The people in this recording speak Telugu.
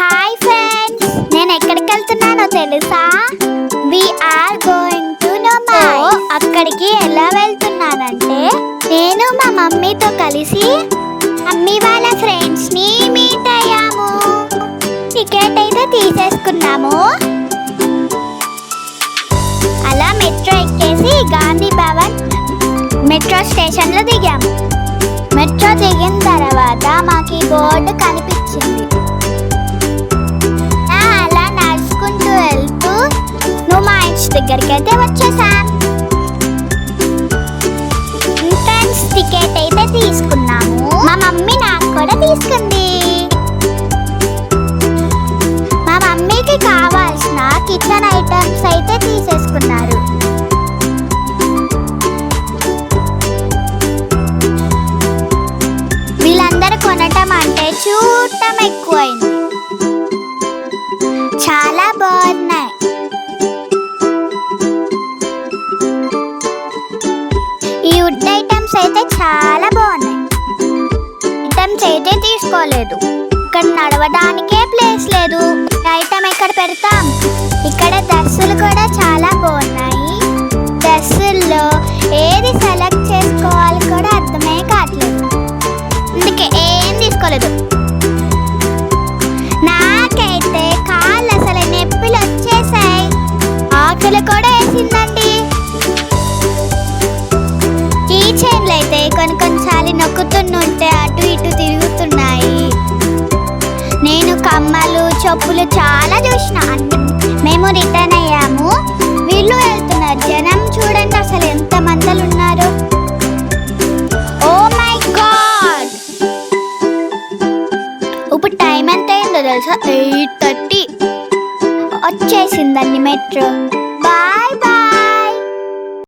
హాయ్ ఫ్రెండ్స్, నేను ఎక్కడికి వెళ్తున్నానో తెలుసా? వి ఆర్ గోయింగ్ టు నోమై. అక్కడికి ఎలా వెళ్తున్నానంటే, నేను మా మమ్మీతో కలిసి మమ్మీ వాళ్ళ ఫ్రెండ్స్ ని మీట్ అయ్యాము. టికెట్ అయితే తీసేసుకున్నాము. అలా మెట్రో ఎక్కేసి గాంధీ భవన్ మెట్రో స్టేషన్ లో దిగాము. మెట్రో దిగిన తర్వాత మాకు బోర్డు కనిపించింది. అలా నడుచుకుంటూ వెళ్తూ నుమాయిన్స్ దగ్గరికి అయితే వచ్చేసాం. ఎంట్రన్స్ టికెట్ అయితే తీసుకున్నాము. మా మమ్మీ నాకు కూడా తీసుకుంది. మా మమ్మీకి కావాల్సిన కిచెన్ ఐటమ్స్ అయితే తీసేసుకున్నారు. వీళ్ళందరూ కొనటం అంటే చూడటం ఎక్కువైంది. చాలా బాగున్నాయి. ఈ వుడ్ ఐటమ్స్ అయితే చాలా బాగున్నాయి. ఐటమ్స్ అయితే తీసుకోలేదు. ఇక్కడ నడవడానికే ప్లేస్ లేదు. ఐటమ్ ఎక్కడ పెడతాం? ఇక్కడ డ్రెస్సులు కూడా చాలా బాగున్నాయి. డ్రెస్సుల్లో ఏది సెలెక్ట్ చేసుకోవాలి కూడా అర్థమే కావట్లేదు. అందుకే ఏం తీసుకోలేదు. నాకైతే కాళ్ళు అసలు నొప్పులు వచ్చేసాయి. ఆకలి కూడా వేసిందండి. ఈ చైన్లు అయితే కొన్నిసార్లు నొక్కుతుంటే అటు ఇటు తిరుగుతున్నాయి. నేను కమ్మలు చెప్పులు చాలా చూసిన. మేము రిటర్న్ అయ్యాము. వీళ్ళు వెళ్తున్నారు. జనం చూడండి అసలు ఎంత మందలు ఉన్నారు. ఓ మై గాడ్, ఇప్పుడు టైం ఎంత అయిందో తెలుసా? 8:30 వచ్చేసిందండి మెట్రో. బాయ్.